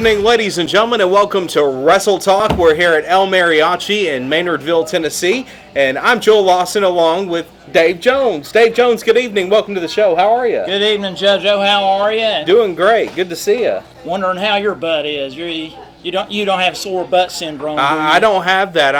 evening, ladies and gentlemen, and welcome to Wrestle Talk. We're here at El Mariachi in Maynardville, Tennessee, and I'm Joel Lawson along with Dave Jones. Dave Jones, good evening. Welcome to the show. How are you? Good evening, JoJo. How are you? Doing great. Good to see you. Wondering how your butt is. You don't have sore butt syndrome, do you? I don't have that.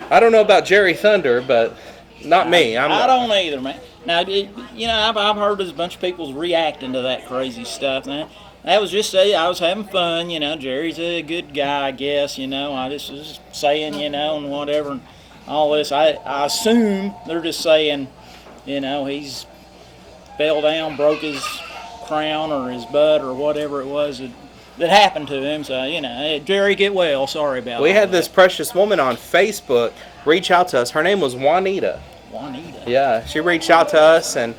I don't know about Jerry Thunder, but not me. I don't either, man. Now, I've heard there's a bunch of people reacting to that crazy stuff. Now, that was just I was having fun. Jerry's a good guy, I guess. I just was saying, and whatever, and all this. I assume they're just saying, he's fell down, broke his crown or his butt or whatever it was that happened to him. So, hey, Jerry, get well. Sorry about that. We had this precious woman on Facebook reach out to us. Her name was Juanita. Juanita. Yeah, she reached out to us, and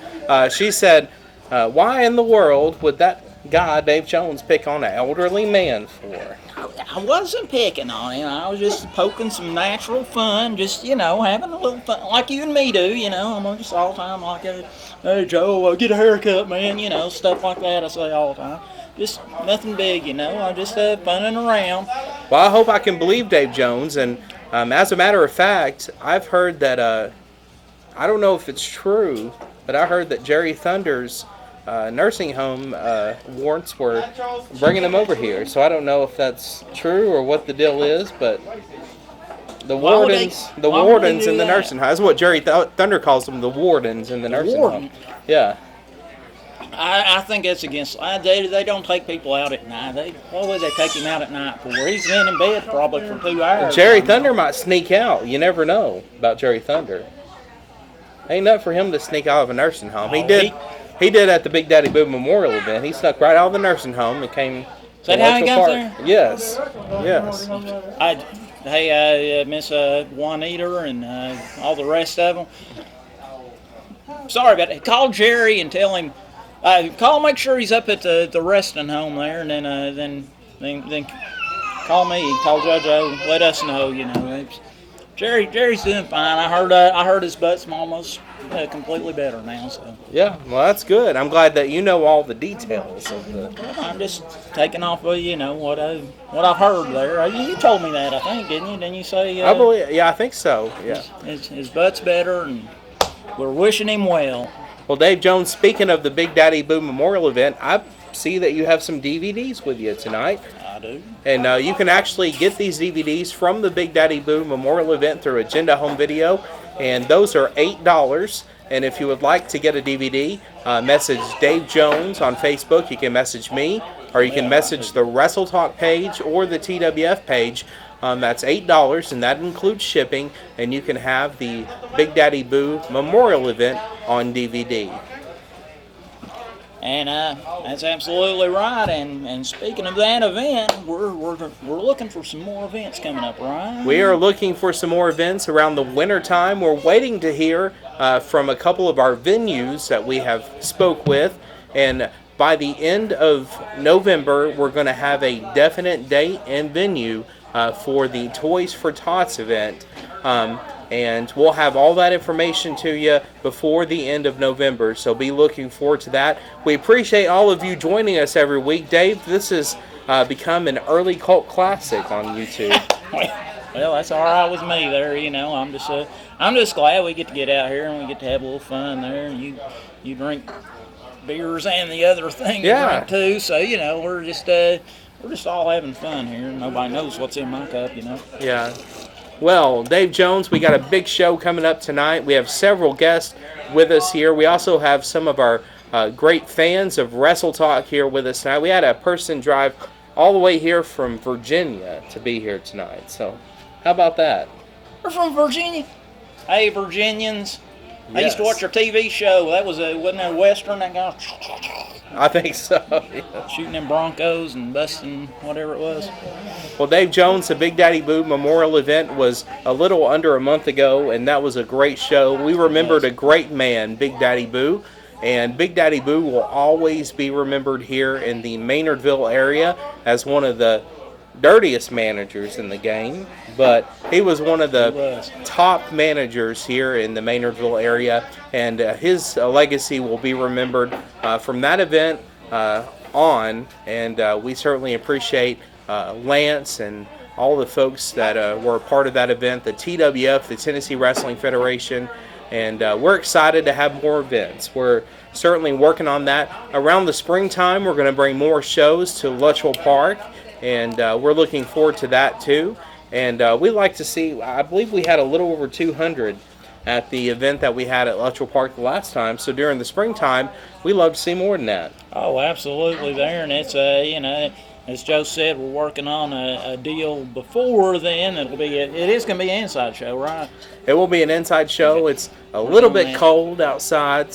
she said, why in the world would that guy, Dave Jones, pick on an elderly man for? I wasn't picking on him. I was just poking some natural fun, just, having a little fun, like you and me do, I'm just all the time like, hey, Joe, get a haircut, man, stuff like that I say all the time. Just nothing big, I'm just funning around. Well, I hope I can believe Dave Jones, and as a matter of fact, I've heard that, I don't know if it's true, but I heard that Jerry Thunder's nursing home warrants were bringing him over here. So I don't know if that's true or what the deal is, but the wardens in the nursing home. That's what Jerry Thunder calls them, the wardens in the nursing home. Yeah. I think that's against. They don't take people out at night. What would they take him out at night for? He's in bed probably for 2 hours. Jerry Thunder might sneak out. You never know about Jerry Thunder. Ain't nothing for him to sneak out of a nursing home. He did at the Big Daddy Boo Memorial event. He snuck right out of the nursing home and came. Is that how he got there? Yes. Hey, Miss Juanita and all the rest of them. Sorry about it. Call Jerry and tell him. Make sure he's up at the resting home there, and then call me. Call JoJo. Let us know. Jerry's doing fine. I heard his butt's almost completely better now. So yeah, well that's good. I'm glad that you know all the details of the. I'm just taking off of what I've heard there. You told me that, I think, didn't you? Didn't you say? I believe. Yeah, I think so. Yeah. His butt's better, and we're wishing him well. Well, Dave Jones, speaking of the Big Daddy Boo Memorial event, I see that you have some DVDs with you tonight. I do. And you can actually get these DVDs from the Big Daddy Boo Memorial event through Agenda Home Video, and those are $8. And if you would like to get a DVD, message Dave Jones on Facebook. You can message me, or you can message the Wrestle Talk page or the TWF page. That's $8, and that includes shipping, and you can have the Big Daddy Boo Memorial event on DVD. And that's absolutely right. And speaking of that event, we're looking for some more events coming up, right? We are looking for some more events around the winter time. We're waiting to hear from a couple of our venues that we have spoke with, and by the end of November, we're going to have a definite date and venue for the Toys for Tots event. And we'll have all that information to you before the end of November, so be looking forward to that. We appreciate all of you joining us every week. Dave, this has become an early cult classic on YouTube. Well, that's all right with me there. I'm just glad we get to get out here and we get to have a little fun there. And you drink beers and the other thing you drink too. So we're just all having fun here. Nobody knows what's in my cup. Yeah. Well, Dave Jones, we got a big show coming up tonight. We have several guests with us here. We also have some of our great fans of Wrestle Talk here with us tonight. We had a person drive all the way here from Virginia to be here tonight. So, how about that? We're from Virginia. Hey, Virginians. Yes. I used to watch your TV show. That wasn't that a Western that guy? I think so. Yeah. Shooting them Broncos and busting whatever it was. Well, Dave Jones, the Big Daddy Boo Memorial event was a little under a month ago, and that was a great show. We remembered a great man, Big Daddy Boo, and Big Daddy Boo will always be remembered here in the Maynardville area as one of the dirtiest managers in the game, but he was one of the top managers here in the Maynardville area, and his legacy will be remembered from that event on, and we certainly appreciate Lance and all the folks that were a part of that event, the TWF, the Tennessee Wrestling Federation, and we're excited to have more events. We're certainly working on that. Around the springtime, we're going to bring more shows to Luttrell Park, and we're looking forward to that too. And we like to see, I believe we had a little over 200 at the event that we had at Luttrell Park the last time. So during the springtime, we love to see more than that. Oh, absolutely there. And it's, as Joe said, we're working on a deal before then. It is going to be an inside show, right? It will be an inside show. It's a little bit cold outside,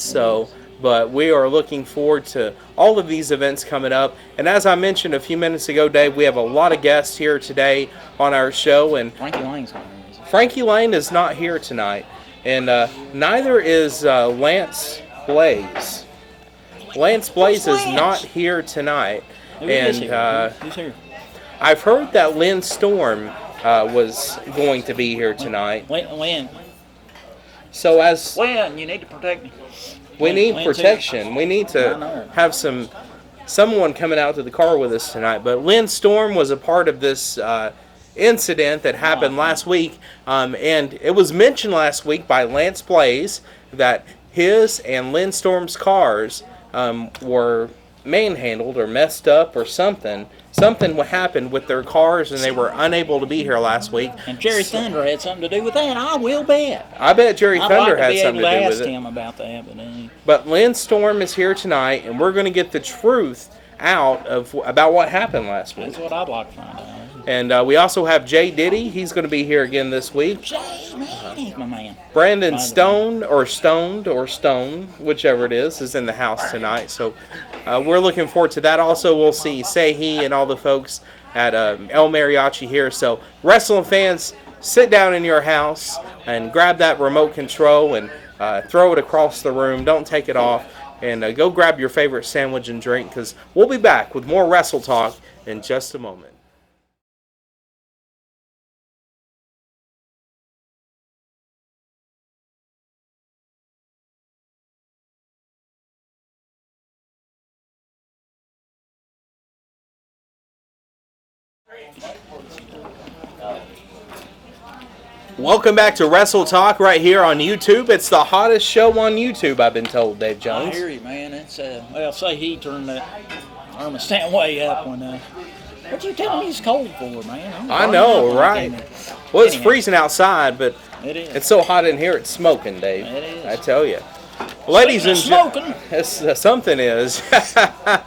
but we are looking forward to all of these events coming up. And as I mentioned a few minutes ago, Dave, we have a lot of guests here today on our show. And Frankie Lane is not here tonight, and neither is Lance Blaze. Lance Blaze is not here tonight. Who's here? I've heard that Lynn Storm was going to be here tonight. Lynn. So as Lynn, you need to protect me. We need protection. We need to have someone coming out to the car with us tonight. But Lynn Storm was a part of this incident that happened last week, and it was mentioned last week by Lance Blaze that his and Lynn Storm's cars were manhandled or messed up or something. Something happened with their cars, and they were unable to be here last week. And Jerry Thunder had something to do with that, I will bet. I bet Jerry Thunder had something to do with it. I'd like to be able to ask him about that. But Lynn Storm is here tonight, and we're going to get the truth out about what happened last week. That's what I'd like to find out. And we also have J-Diddy. He's going to be here again this week. He's my man. Brandon Stoned, or Stone, whichever it is in the house tonight. So we're looking forward to that. Also, we'll see Sehi and all the folks at El Mariachi here. So wrestling fans, sit down in your house and grab that remote control and throw it across the room. Don't take it off. And go grab your favorite sandwich and drink, because we'll be back with more Wrestle Talk in just a moment. Welcome back to Wrestle Talk right here on YouTube. It's the hottest show on YouTube, I've been told, Dave Jones. I hear you, man. It's say he turned that thermostat way up when. What you telling me it's cold for, man? I know, right? Well, it's freezing outside, but it's so hot in here, it's smoking, Dave. It is. I tell you, ladies and smoking. Something is. A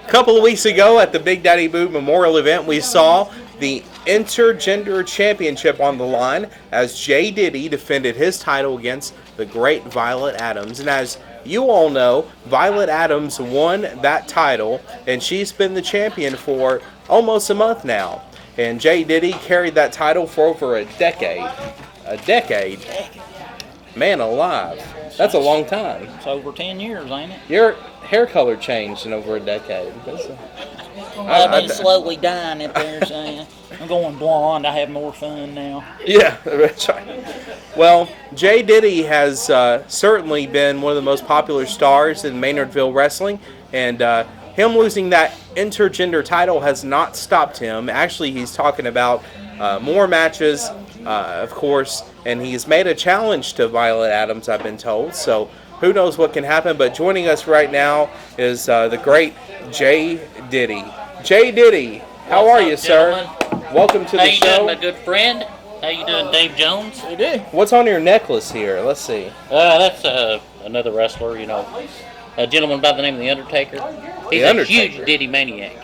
couple of weeks ago at the Big Daddy Boo Memorial event, we saw the Intergender Championship on the line as J-Diddy defended his title against the great Violet Adams. And as you all know, Violet Adams won that title, and she's been the champion for almost a month now. And J-Diddy carried that title for over a decade. A decade? Man alive. That's a long time. It's over 10 years, ain't it? Your hair color changed in over a decade. I've been slowly dying up there, saying I'm going blonde. I have more fun now. Yeah, that's right. Well, J-Diddy has certainly been one of the most popular stars in Maynardville wrestling, and him losing that intergender title has not stopped him. Actually, he's talking about more matches, of course, and he's made a challenge to Violet Adams, I've been told. So who knows what can happen, but joining us right now is the great J-Diddy. J-Diddy, how are you, sir? Welcome to the show. How you doing, my good friend? How you doing, Dave Jones? How you doing? What's on your necklace here? Let's see. That's another wrestler, a gentleman by the name of The Undertaker. He's a huge Diddy maniac.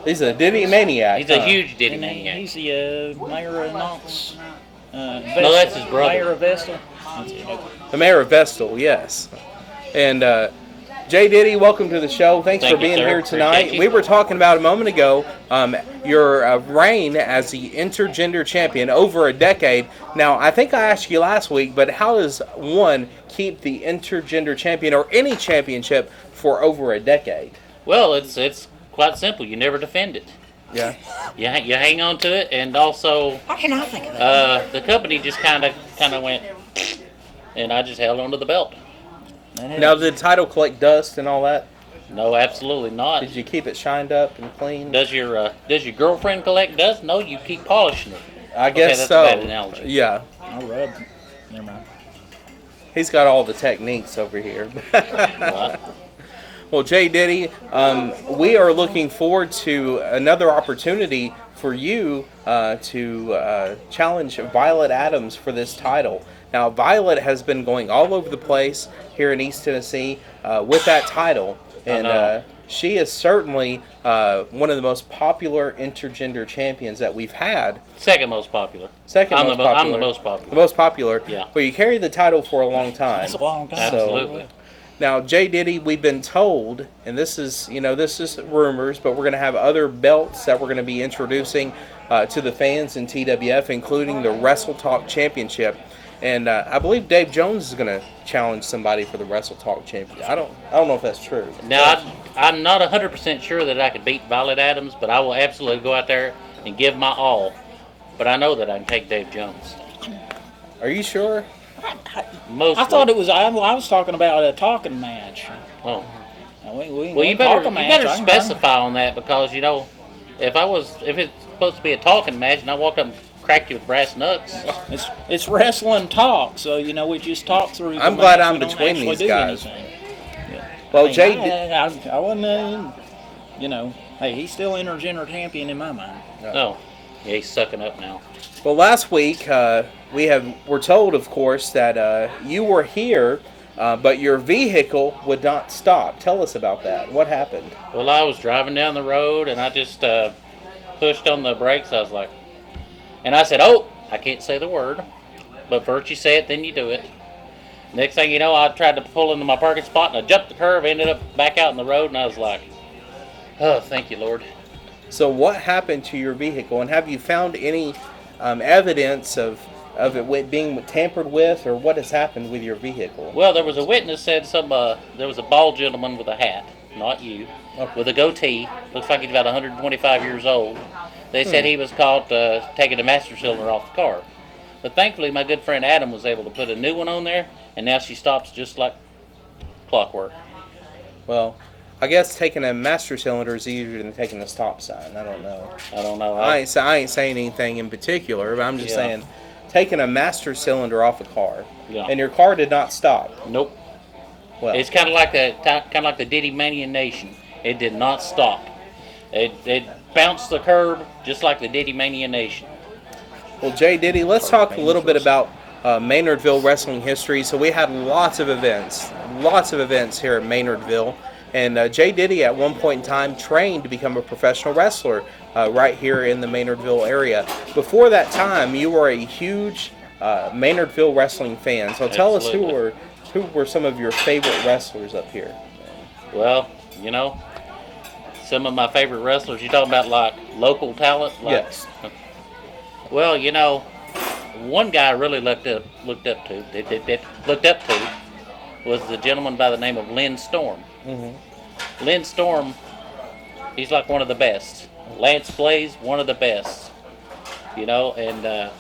He's a Diddy maniac. He's a huge Diddy maniac. He's the mayor of Knox. No, that's his brother. Mayor of Vestal. The mayor of Vestal, yes. And J-Diddy, welcome to the show. Thanks for being here tonight. We were talking about a moment ago your reign as the intergender champion over a decade. Now, I think I asked you last week, but how does one keep the intergender champion or any championship for over a decade? Well, it's quite simple. You never defend it. Yeah. You hang on to it, and also Why can I think of that? the company just kind of went, and I just held onto the belt. Now, did the title collect dust and all that? No, absolutely not. Did you keep it shined up and clean? Does your girlfriend collect dust? No, you keep polishing it. I guess that's so. a bad analogy. Yeah. I rub. Never mind. He's got all the techniques over here. Right. Well, J-Diddy, we are looking forward to another opportunity for you to challenge Violet Adams for this title. Now, Violet has been going all over the place here in East Tennessee with that title, and she is certainly one of the most popular intergender champions that we've had. Second most popular. I'm the most popular. The most popular. Yeah. But you carried the title for a long time. That's a long time. Absolutely. Now, J-Diddy, we've been told, and this is rumors, but we're going to have other belts that we're going to be introducing to the fans in TWF, including the Wrestle Talk Championship. And I believe Dave Jones is going to challenge somebody for the Wrestle Talk Championship. I don't know if that's true. Now, I'm not 100% sure that I could beat Violet Adams, but I will absolutely go out there and give my all. But I know that I can take Dave Jones. Are you sure? Mostly. I thought it was. I was talking about a talking match. Oh. Well, You better specify on that, because if it's supposed to be a talking match and I walked up and cracked you with brass knucks. It's wrestling talk, so we just talk through. I'm glad I'm between these guys. Yeah. Well, I wasn't. Hey, he's still intergender champion in my mind. No. Yeah, he's sucking up now. Well, last week we're told, of course, that you were here, but your vehicle would not stop. Tell us about that. What happened? Well, I was driving down the road and I just pushed on the brakes. I was like, and I said, "Oh, I can't say the word, but first you say it, then you do it." Next thing you know, I tried to pull into my parking spot and I jumped the curve, ended up back out in the road, and I was like, "Oh, thank you, Lord." So what happened to your vehicle, and have you found any evidence of it being tampered with, or what has happened with your vehicle? Well, there was a witness said there was a bald gentleman with a hat, not you, with a goatee. Looks like he's about 125 years old. They said he was caught taking the master cylinder off the car. But thankfully, my good friend Adam was able to put a new one on there, and now she stops just like clockwork. Well, I guess taking a master cylinder is easier than taking a stop sign. I don't know. I ain't saying anything in particular, but I'm just saying taking a master cylinder off a car, and your car did not stop. Nope. Well, it's kind of like the Diddy Mania Nation. It did not stop. It bounced the curb just like the Diddy Mania Nation. Well, J-Diddy, let's talk a little bit about Maynardville wrestling history. So we had lots of events here at Maynardville. And J-Diddy at one point in time trained to become a professional wrestler right here in the Maynardville area. Before that time, you were a huge Maynardville wrestling fan. So tell us who were some of your favorite wrestlers up here? Well, some of my favorite wrestlers. You talking about like local talent? Yes. Well, one guy I really looked up to was the gentleman by the name of Lynn Storm. Mm-hmm. Lynn Storm, he's like one of the best. Lance Blaze, one of the best. And of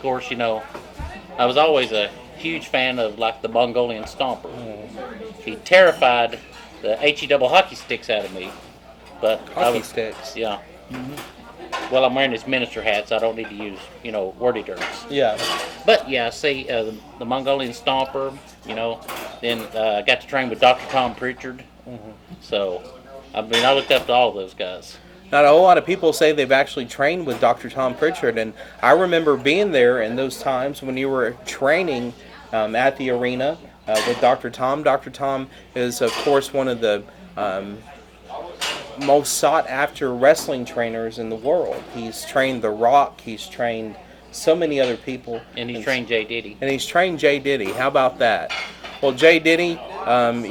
course, I was always a huge fan of like the Mongolian Stomper. Mm-hmm. He terrified the HE double hockey sticks out of me. But hockey sticks? Yeah. Mm-hmm. Well, I'm wearing this minister hat, so I don't need to use, wordy dirts. Yeah. But yeah, see, the Mongolian Stomper, then I got to train with Dr. Tom Pritchard. Mm-hmm. So, I looked up to all those guys. Not a whole lot of people say they've actually trained with Dr. Tom Pritchard, and I remember being there in those times when you were training at the arena with Dr. Tom. Dr. Tom is, of course, one of the most sought-after wrestling trainers in the world. He's trained The Rock. He's trained so many other people. And he's trained J-Diddy. And he's trained J-Diddy. How about that? Well, J-Diddy,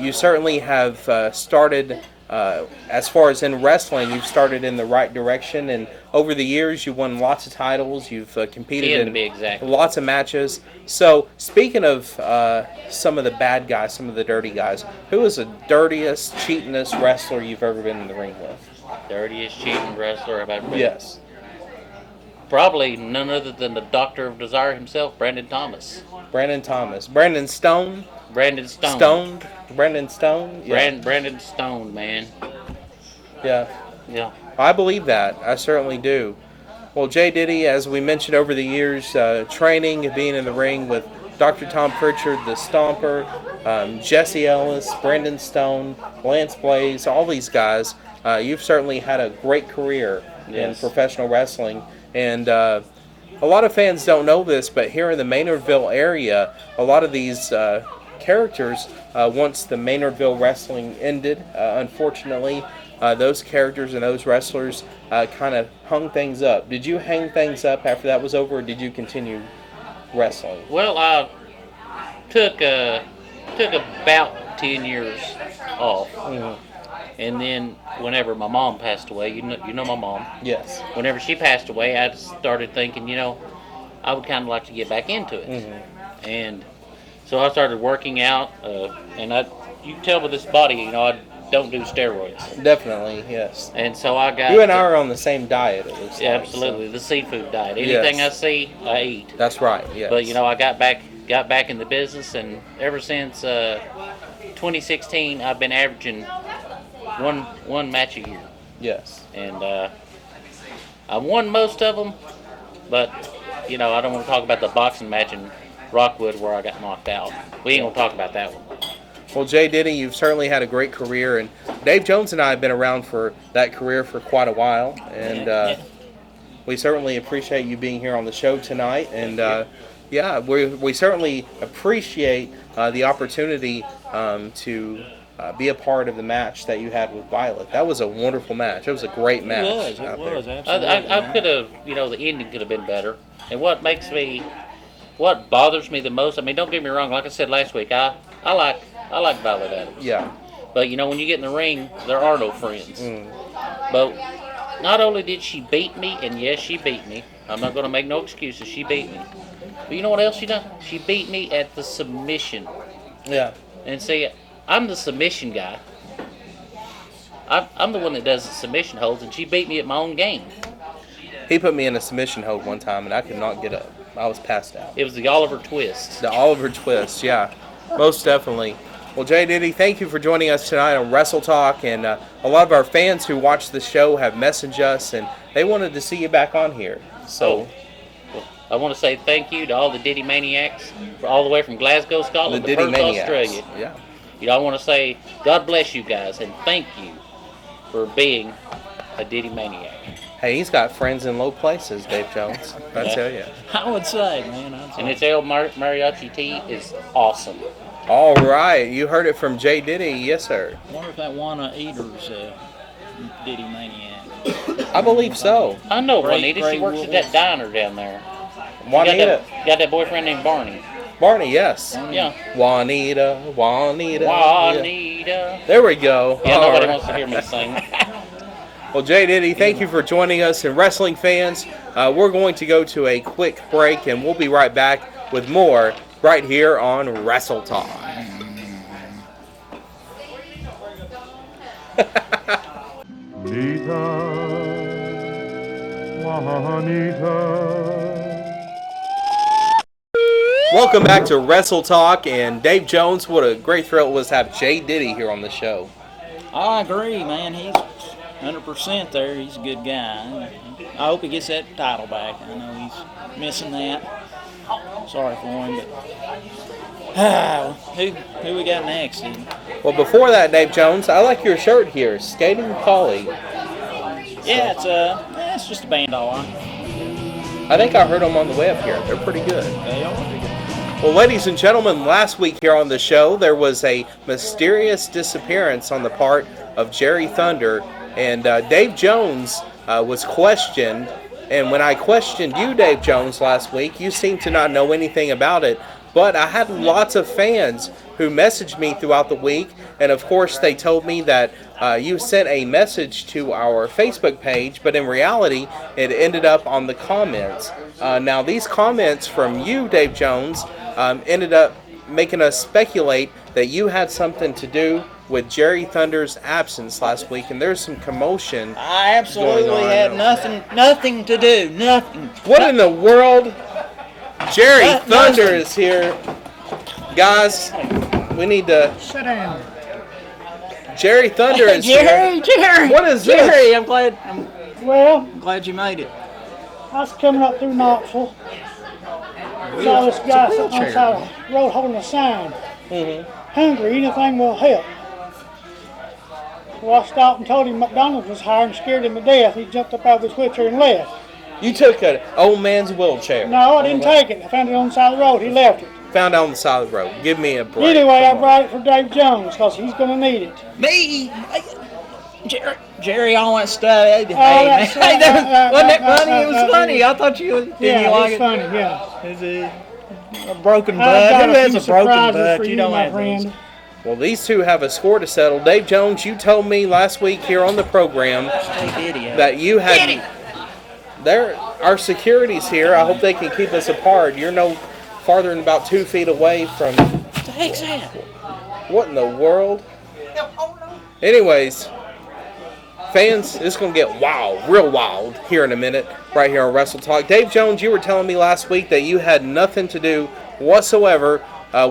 you certainly have started, as far as in wrestling, you've started in the right direction. And over the years, you won lots of titles. You've competed in lots of matches. So, speaking of some of the bad guys, some of the dirty guys, who is the dirtiest, cheatingest wrestler you've ever been in the ring with? Dirtiest, cheating wrestler I've ever been? Yes. Probably none other than the Doctor of Desire himself, Brandon Thomas. Brandon Thomas. Brandon Stone? Brandon Stone. Brandon Stone? Yeah. Brandon Stone, man. Yeah. Yeah. I believe that. I certainly do. Well, J-Diddy, as we mentioned over the years, training and being in the ring with Dr. Tom Pritchard, the Stomper, Jesse Ellis, Brandon Stone, Lance Blaze, all these guys, you've certainly had a great career in professional wrestling. And a lot of fans don't know this, but here in the Maynardville area, a lot of these characters, once the Maynardville wrestling ended, unfortunately, those characters and those wrestlers kind of hung things up. Did you hang things up after that was over, or did you continue wrestling? Well, I took about 10 years off. Mm-hmm. And then whenever my mom passed away, you know my mom. Yes. Whenever she passed away, I started thinking, I would kind of like to get back into it. Mm-hmm. And so I started working out, and you can tell with this body, I don't do steroids. Definitely, yes. And so I got... You and I are on the same diet, it looks like. Absolutely, so. The seafood diet. Anything I see, I eat. That's right, yes. But, I got back in the business, and ever since 2016, I've been averaging one match a year. Yes. And I won most of them, but, I don't want to talk about the boxing match in Rockwood where I got knocked out. We ain't going to talk about that one. Well, J-Diddy, you've certainly had a great career, and Dave Jones and I have been around for that career for quite a while, and we certainly appreciate you being here on the show tonight, and we certainly appreciate the opportunity to be a part of the match that you had with Violet. That was a wonderful match. It was a great match. It was absolutely. I could have, the ending could have been better, and what bothers me the most, don't get me wrong, like I said last week, I like Violet Adams. Yeah. But, when you get in the ring, there are no friends. Mm. But not only did she beat me, and yes, she beat me. I'm not going to make no excuses. She beat me. But you know what else she done? She beat me at the submission. Yeah. And see, I'm the submission guy. I'm the one that does the submission holds, and she beat me at my own game. He put me in a submission hold one time, and I could not get up. I was passed out. It was the Oliver Twist. The Oliver Twist, yeah. Most definitely. Well, J-Diddy, thank you for joining us tonight on Wrestle Talk, and a lot of our fans who watch the show have messaged us, and they wanted to see you back on here. So, well, I want to say thank you to all the Diddy Maniacs, all the way from Glasgow, Scotland, to Perth, Australia. Yeah. I want to say God bless you guys, and thank you for being a Diddy Maniac. Hey, he's got friends in low places, Dave Jones. I tell you. I would say, man. And his El Mariachi tea is awesome. All right, you heard it from J-Diddy, yes sir. I wonder if that Juana Eater's Diddy Maniac. I believe so. I know Juanita. She works at that diner down there. Juanita. Got that boyfriend named Barney. Barney, yes. Yeah. Juanita. Yeah. There we go. Yeah, nobody wants to hear me sing. Well, J-Diddy, thank you for joining us. And wrestling fans, we're going to go to a quick break, and we'll be right back with more right here on Wrestle Talk. Welcome back to Wrestle Talk, and Dave Jones, what a great thrill it was to have J-Diddy here on the show. I agree, man. He's 100% there. He's a good guy. I hope he gets that title back. I know he's missing that. Sorry for him, but who we got next? Well, before that, Dave Jones, I like your shirt here, Skating Polly. Yeah, it's just a band all on. I think I heard them on the way up here. They're pretty good. They are pretty good. Well, ladies and gentlemen, last week here on the show, there was a mysterious disappearance on the part of Jerry Thunder, and Dave Jones was questioned. And when I questioned you, Dave Jones, last week, you seemed to not know anything about it. But I had lots of fans who messaged me throughout the week, and of course they told me that you sent a message to our Facebook page, but in reality it ended up on the comments. Now these comments from you, Dave Jones, ended up making us speculate that you had something to do with Jerry Thunder's absence last week, and there's some commotion. I absolutely had nothing to do, nothing. What in the world? Jerry Thunder is here. Guys, We need to. Sit down. Jerry Thunder is Jerry, here. Jerry. What is this? Jerry, I'm glad you made it. I was coming up through Knoxville. Saw this guy sitting on the side of the road holding a sign. Hungry, anything will help. Well, I stopped and told him McDonald's was hiring and scared him to death. He jumped up out of his wheelchair and left. You took an old man's wheelchair. No, I didn't take it. I found it on the side of the road. He left it. Found it on the side of the road. Give me a break. Anyway, I brought it for Dave Jones because he's going to need it. Me? Jerry, all that stuff. Hey, Oh, man. that's Wasn't that funny? It was funny. yeah. I thought you didn't Yeah, like it's it. funny, yeah. Is it a broken I've butt? got Who a has few a broken surprises butt? for You you, don't my have friend. those. Well, these two have a score to settle. Dave Jones, you told me last week here on the program J-Diddy, that you had. Our security's here. I hope they can keep us apart. You're no farther than about 2 feet away from. What the heck's that? What in the world? Anyways, fans, it's going to get wild, real wild here in a minute, right here on Wrestle Talk. Dave Jones, you were telling me last week that you had nothing to do whatsoever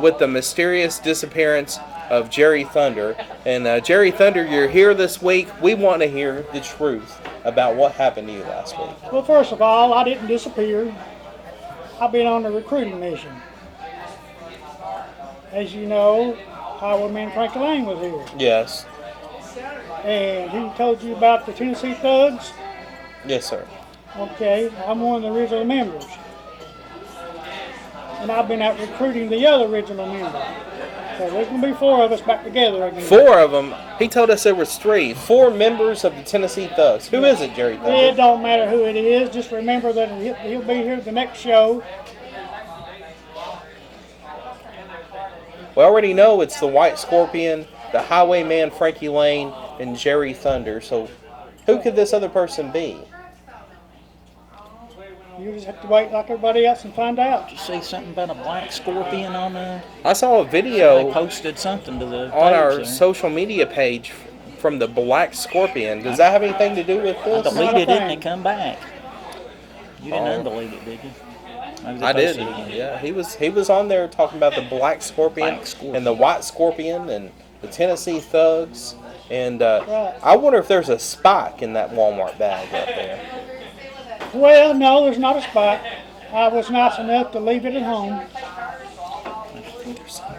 with the mysterious disappearance of Jerry Thunder. And Jerry Thunder, you're here this week. We want to hear the truth about what happened to you last week. Well, first of all, I didn't disappear. I've been on a recruiting mission. As you know, Highwayman Frank Lane was here. Yes. And he told you about the Tennessee Thugs. Yes, sir. Okay, I'm one of the original members. And I've been out recruiting the other original member. So there's going to be 4 of us back together again. 4 of them. He told us there was 3. 4 members of the Tennessee Thugs. Who is it, Jerry Thunder? It don't matter who it is. Just remember that he'll be here at the next show. We already know it's the White Scorpion, the Highwayman Frankie Lane, and Jerry Thunder. So who could this other person be? You just have to wait like everybody else and find out. Did you see something about a black scorpion on the... I saw a They video posted something to the on page our there. social media page from the Black Scorpion. Does that have anything to do with I this? deleted it and thing. it come back. You didn't Oh. undelete it, did you? Maybe they I did. posted it again. Yeah, he was on there talking about the Black Scorpion, Black Scorpion. and the White Scorpion and the Tennessee Thugs. And Right. I wonder if there's a spike in that Walmart bag up there. Well, no, there's not a spot. I was nice enough to leave it at home.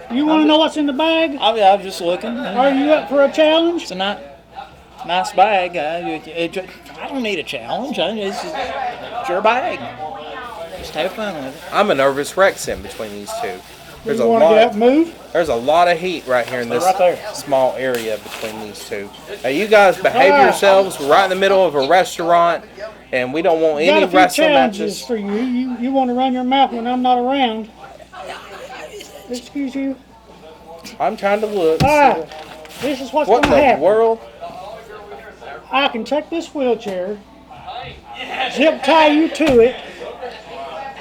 You want to know what's in the bag? I was just looking. Are you up for a challenge? It's a nice bag. I don't need a challenge. It's your bag. Just have fun with it. I'm a nervous wreck in between these two. There's a You want to get up lot. and move? There's a lot of heat right here in this Right there. small area between these two. Now you guys behave Ah. yourselves. We're right in the middle of a restaurant, and we don't want Got any a few wrestling challenges matches. for you. You want to run your mouth when I'm not around. Excuse you. I'm trying to look. All right. This is what's What going in to the happen. world? I can take this wheelchair, zip tie you to it,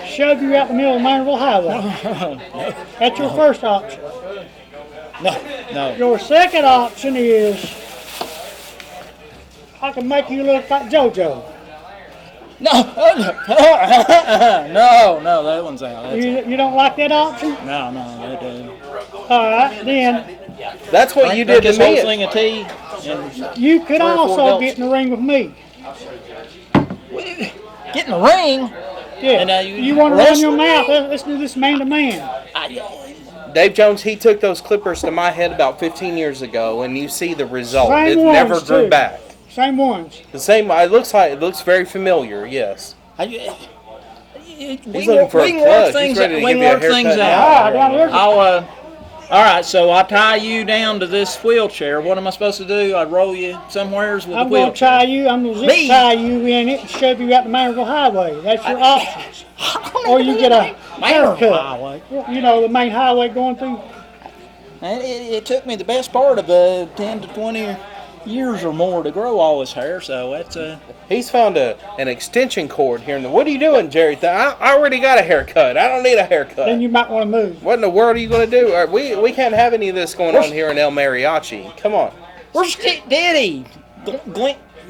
shove you out the middle of Manorville Highway. That's your first option. No. Your second option is I can make you look like JoJo. No, that one's out. That's You don't like that option? No, that All right, then That's what you did this to whole me. thing of tea. And you could 3 or 4 also belts. get in the ring with me. get in the ring. Yeah. And, you want to run wrestle? your mouth? Let's do this man to man. Dave Jones, he took those clippers to my head about 15 years ago, and you see the result. Same It ones, never grew too. back. Same ones. The same. It looks very familiar. Yes. We looking can for a work plug. things He's ready to we give can you a work things haircut out. now. Ah, down there. All right, so I tie you down to this wheelchair. What am I supposed to do? I roll you somewheres with I'm the going wheelchair. to tie you. I'm going to zip Me? tie you in it and shove you out the Manorville Highway. That's your options. Or you get a Manorville haircut. Highway. You know, the main highway going through. And it took me the best part of 10 to 20 years or more to grow all this hair, so that's He's found an extension cord here. What are you doing, Jerry? I already got a haircut. I don't need a haircut. Then you might want to move. What in the world are you going to do? We can't have any of this going on here in El Mariachi. Come on. where's J-Diddy?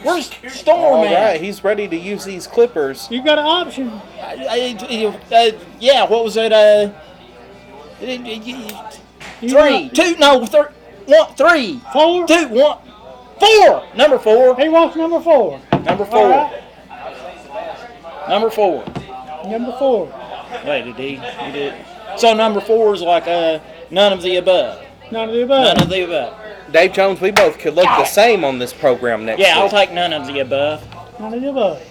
Where's Storm All at? right, he's ready to use these clippers. You got an option. Yeah, what was that? Three, two, no, one, three, 4? 2, 1, 4. Number 4. He wants number 4. Number 4. All right. Number 4. Number 4. Wait, did he? He did. So number 4 is like none of the above. None of the above. None of the above. Dave Jones, we both could look the same on this program next Yeah, I'll week. take none of the above. None of the above.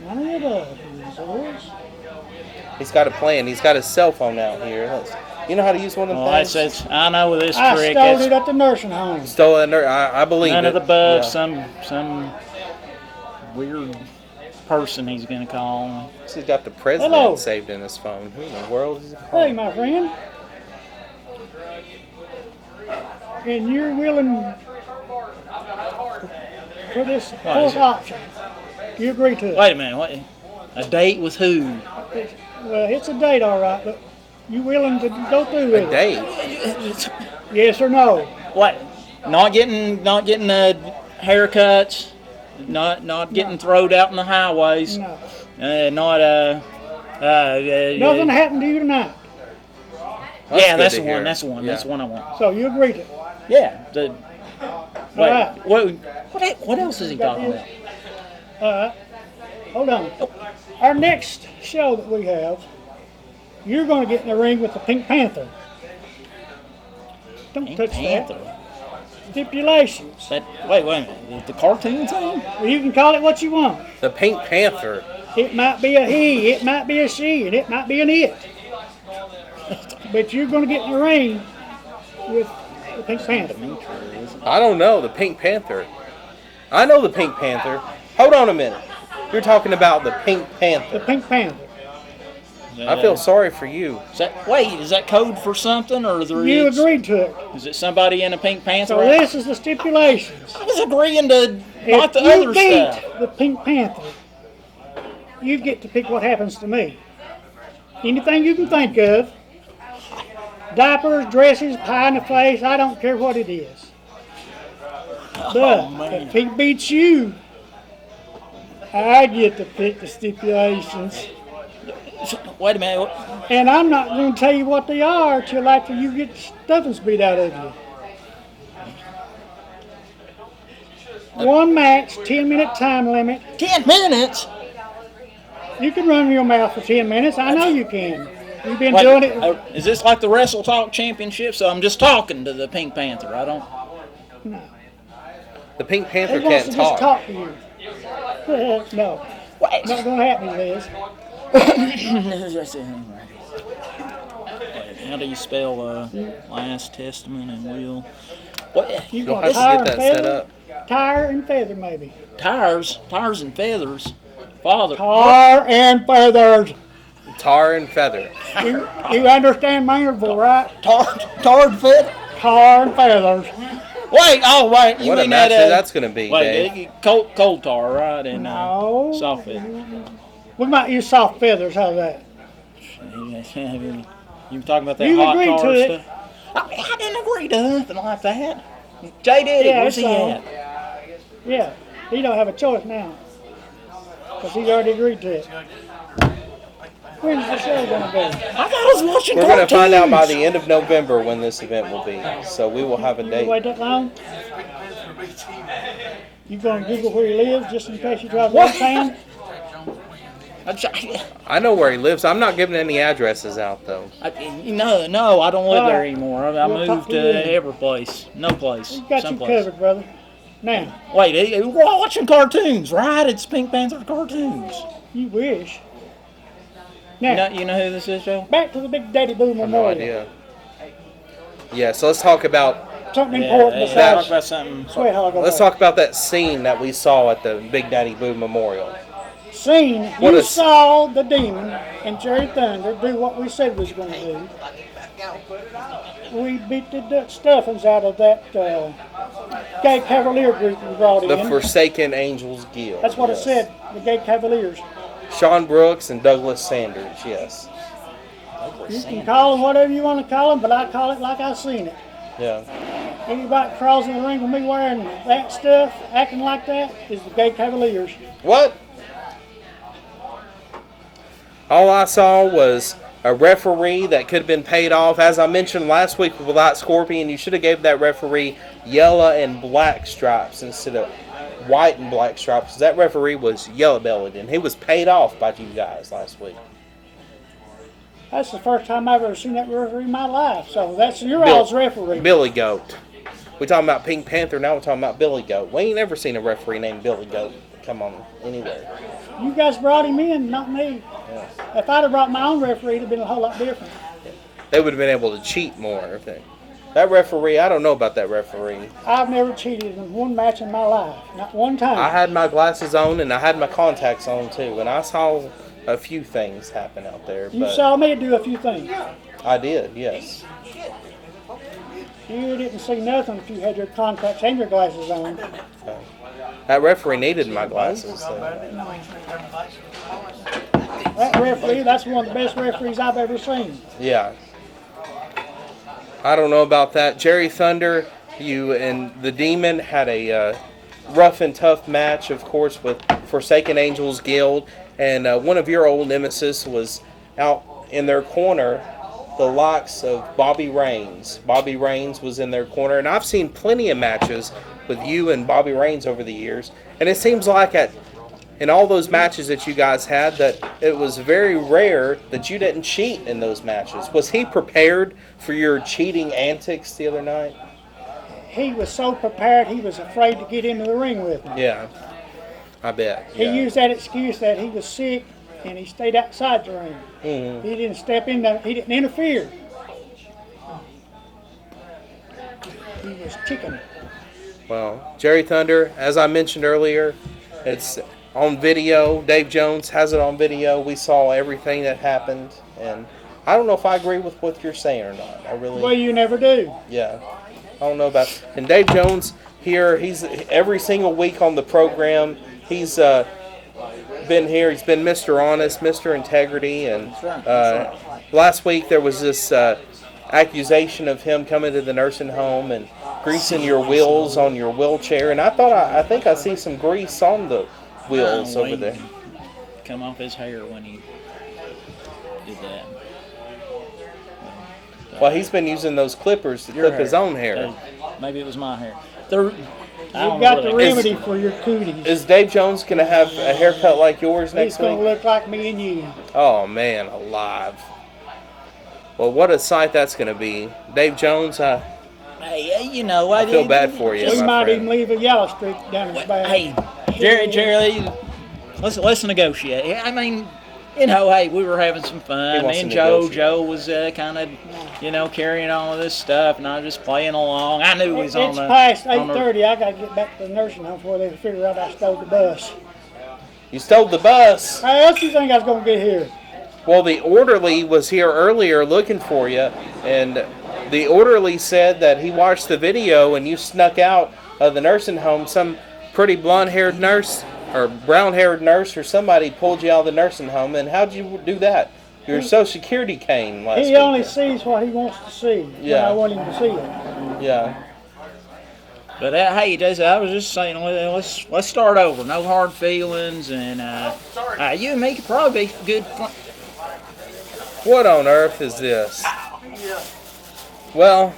None of the above. Yours. He's got a plan. He's got his cell phone out here. You know how to use one of them Well, things? I know this I trick. stole That's it at the nursing home. Stole it. I believe none it. of the above. Yeah. Some weird person he's gonna call. He's got the president Hello. saved in his phone. Who in the world is he Hey, calling? my friend. And you're willing for this fourth option. You agree to it? Wait a minute. What? A date with who? Well, it's a date, all right, but you willing to go through with A it? date. Yes or no? What? Not getting haircuts. Not getting thrown out in the highways. No. Yeah, Nothing happened to you tonight. that's good the to one. hear. That's the one. Yeah. That's the one I want. So you agree to it? Yeah. Wait. right. What else is he talking about? All right. Hold on. Our next show that we have, you're going to get in the ring with the Pink Panther. Don't Pink touch Panther. that. Stipulations. Wait a minute. The cartoon thing? Well, you can call it what you want. The Pink Panther. It might be a he, it might be a she, and it might be an it. But you're going to get in the ring with the Pink Panther. I don't know. The Pink Panther. I know the Pink Panther. Hold on a minute. You're talking about the Pink The Panther. Pink Panther. I feel sorry for you. Is that code for something, or You agreed to it. is it somebody in a Pink Panther? So this is the stipulations. I was agreeing to not If the you other beat stuff. the Pink Panther, you get to pick what happens to me. Anything you can think of. Diapers, dresses, pie in the face, I don't care what it is. But man. if he beats you, I get to pick the stipulations. Wait a minute. And I'm not going to tell you what they are till after you get stuffings beat out of you. One match, 10-minute time limit. 10 minutes? You can run your mouth for 10 minutes. I know you can. You've been Wait, doing it. is this like the Wrestle Talk Championship? So I'm just talking to the Pink Panther. I don't. No. The Pink Panther He wants can't to just talk. talk to you. No. Wait. Not going to happen, Liz. How do you spell last testament and will? What? You You'll want have to tire get and that set feather? up. Tire and feather, maybe. Tires and feathers. Father. Tar and feathers. Tar and feather. You understand Maynardville, right? Tarred feather. Tar and feathers. Wait. Oh, wait. You What a mean match that? that's going to be, Dave. Wait. Coal tar, right? And No. soft feather. We might use soft feathers. How's that? You were talking about that You hot agreed tar to it. stuff. I didn't agree to nothing like that. J-Diddy, Yeah, where's he so- at? Yeah. He don't have a choice now. Because he's already agreed to it. When's the show going to be? I thought I was watching We're going to find out by cartoons. the end of November when this event will be. So we will have a You date. wait that long? You going to Google where he lives just in case he drives around town? I know where he lives. I'm not giving any addresses out, though. No, I don't live there Alright. anymore. I We'll talk moved to you to then. every place. No place. We got you Someplace. covered, brother. Now, Wait, we're watching cartoons, right? It's Pink Panther cartoons. you wish. You Now, know who this is, Joe? back to the Big Daddy Boo I have no Memorial. idea. Yeah, so let's talk about Something important talk besides about something. sweat hog. let's talk about that scene that we saw at the Big Daddy Boo Memorial. Scene, What you is- saw the demon and Jerry Thunder do what we said we was going to do. We beat the stuffings out of that gay cavalier group we brought The in. Forsaken Angels Guild. That's what it yes. said, the gay cavaliers. Sean Brooks and Douglas Sanders, yes. You can call them whatever you want to call them, but I call it like I seen it. Yeah. Anybody crawls in the ring with me wearing that stuff, acting like that, is the gay cavaliers. What? All I saw was a referee that could have been paid off. As I mentioned last week with White Scorpion, you should have gave that referee yellow and black stripes instead of white and black stripes. That referee was yellow-bellied, and he was paid off by you guys last week. That's the first time I've ever seen that referee in my life. So that's your all's referee. Billy Goat. We're talking about Pink Panther, now we're talking about Billy Goat. We ain't never seen a referee named Billy Goat come on anywhere. You guys brought him in, not me. Yeah. If I'd have brought my own referee, it'd have been a whole lot different. They would have been able to cheat more, I think. That referee, I don't know about that referee. I've never cheated in one match in my life. Not one time. I had my glasses on and I had my contacts on too, and I saw a few things happen out there. You but saw me do a few things. I did, yes. You didn't see nothing if you had your contacts and your glasses on. That referee needed my glasses. So. That referee, that's one of the best referees I've ever seen. Yeah. I don't know about that. Jerry Thunder, you and the Demon had a rough and tough match, of course, with Forsaken Angels Guild. And one of your old nemesis was out in their corner, the likes of Bobby Raines. Bobby Raines was in their corner. And I've seen plenty of matches with you and Bobby Raines over the years. And it seems like in all those matches that you guys had, that it was very rare that you didn't cheat in those matches. Was he prepared for your cheating antics the other night? He was so prepared, he was afraid to get into the ring with me. Yeah, I bet. He Yeah. used that excuse that he was sick and he stayed outside the ring. Mm-hmm. He didn't step in there, he didn't interfere. He was chicken. Well, Jerry Thunder, as I mentioned earlier, it's on video. Dave Jones has it on video. We saw everything that happened, and I don't know if I agree with what you're saying or not. I really. Well, you never do. Yeah, I don't know about. And Dave Jones here, he's every single week on the program. He's been here. He's been Mr. Honest, Mr. Integrity, and last week there was this accusation of him coming to the nursing home and greasing your wheels on your wheelchair, and I think I see some grease on the wheels over there. Come off his hair when he did that. Well, he's been using those clippers to clip his own hair. Maybe it was my hair. You've got the remedy for your cooties. Is Dave Jones going to have a haircut like yours next He's going week? to look like me and you. Oh, man, alive. Well, what a sight that's going to be. Dave Jones, Hey, you know, I feel bad for you, We my might friend. even leave a yellow streak down his back. Hey, Jerry, let's negotiate. I mean, you know, hey, we were having some fun. He wants Me and to Joe negotiate. was kind of, you know, carrying all of this stuff, and I was just playing along. I knew he was on It's the. past on the- 8:30. I got to get back to the nursing home before they figure out I stole the bus. You stole the bus. How else do you think I was going to get here? Well, the orderly was here earlier looking for you, and the orderly said that he watched the video and you snuck out of the nursing home. Some pretty blonde-haired nurse or brown-haired nurse or somebody pulled you out of the nursing home. And how'd you do that? Your Social Security came last week. He only sees what he wants to see when Yeah. I want him to see it. Yeah. But hey, I was just saying, let's start over. No hard feelings, and you and me could probably be good. What on earth is this? Well,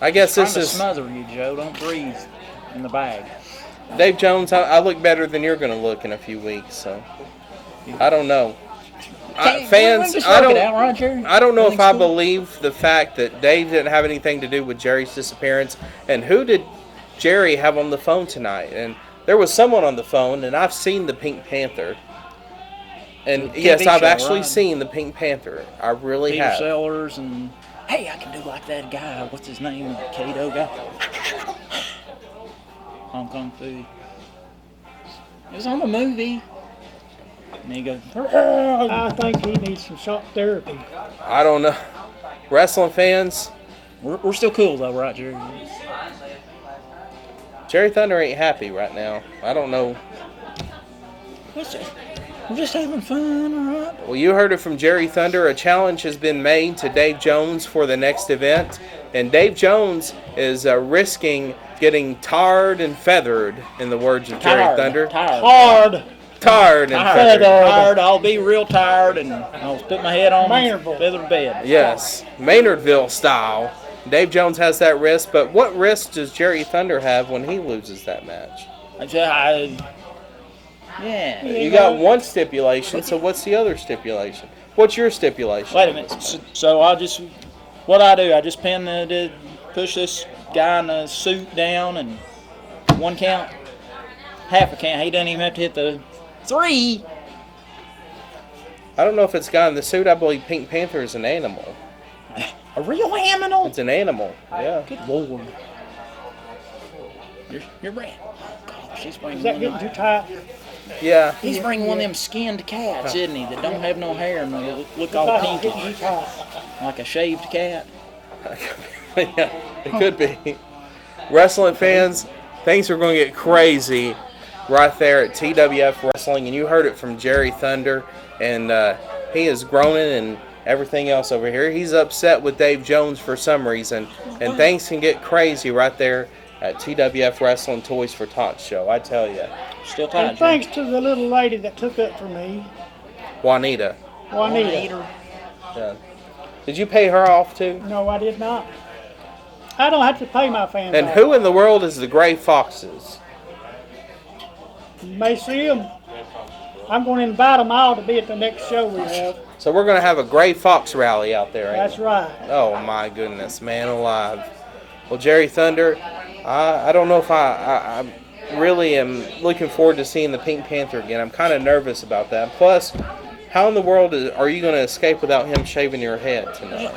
I guess Trying this to is smother you, Joe. Don't breathe in the bag. Dave Jones. I look better than you're going to look in a few weeks, so I don't know. Fans, I don't know if I believe the fact that Dave didn't have anything to do with Jerry's disappearance. And who did Jerry have on the phone tonight? And there was someone on the phone, and I've seen the Pink Panther. And yes, I've actually seen the Pink Panther. I really Peter have. Sellers and hey, I can do like that guy. What's his name? Kato guy. Hong Kong food. It was on the movie. And he goes. I think he needs some shock therapy. I don't know. Wrestling fans, We're still cool though, right, Jerry? Jerry Thunder ain't happy right now. I don't know. We're just having fun, all right? Well, you heard it from Jerry Thunder. A challenge has been made to Dave Jones for the next event. And Dave Jones is risking getting tarred and feathered, in the words of Jerry Thunder. Hard. Tired and tired, feathered. tired. I'll be real tired, and I'll put my head on Maynardville. feather bed. Yes, Maynardville style. Dave Jones has that risk, but what risk does Jerry Thunder have when he loses that match? Yeah. You got one stipulation, so what's the other stipulation? What's your stipulation? Wait a minute. So I just, what I do, I just push this guy in the suit down and one count, half a count. He doesn't even have to hit the 3. I don't know if it's guy in the suit. I believe Pink Panther is an animal. A real animal? It's an animal. Yeah. Good Lord. You're right. Gosh, he's bringing Is that getting too tight? Yeah. He's bringing one of them skinned cats, isn't he? That don't have no hair and they look all pinkish, like a shaved cat. Yeah, it could be. Wrestling fans, things are going to get crazy right there at TWF Wrestling, and you heard it from Jerry Thunder, and he is groaning and everything else over here. He's upset with Dave Jones for some reason, and things can get crazy right there at TWF Wrestling Toys for Tots show, I tell you. Still tired. And thanks to the little lady that took up for me, Juanita. Juanita. Yeah. Did you pay her off too? No, I did not. I don't have to pay my fans And off. who in the world is the Gray Foxes? You may see them. I'm going to invite them all to be at the next show we have. So we're going to have a Gray Fox rally out there, ain't That's we? right. Oh my goodness, man alive. Well, Jerry Thunder, I don't know if I really am looking forward to seeing the Pink Panther again. I'm kind of nervous about that. Plus, how in the world are you going to escape without him shaving your head tonight?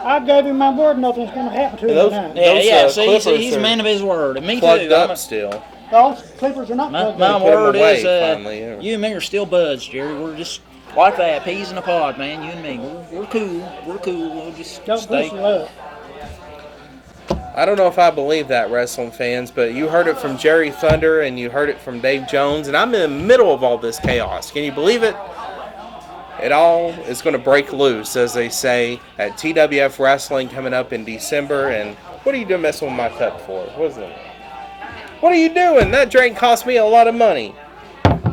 I gave him my word nothing's going to happen to him tonight. See, he's a man of his word. And me Plugged too. up still. Those clippers are not plugged My up. Put 'em word away, is, finally, yeah. you and me are still buds, Jerry. We're just like that, peas in a pod, man. You and me, we're cool. We're cool. We'll just Don't stay. push it up. I don't know if I believe that, wrestling fans, but you heard it from Jerry Thunder and you heard it from Dave Jones, and I'm in the middle of all this chaos. Can you believe it? It all is going to break loose, as they say, at TWF Wrestling coming up in December. And what are you doing messing with my cup for? What are you doing? That drink cost me a lot of money.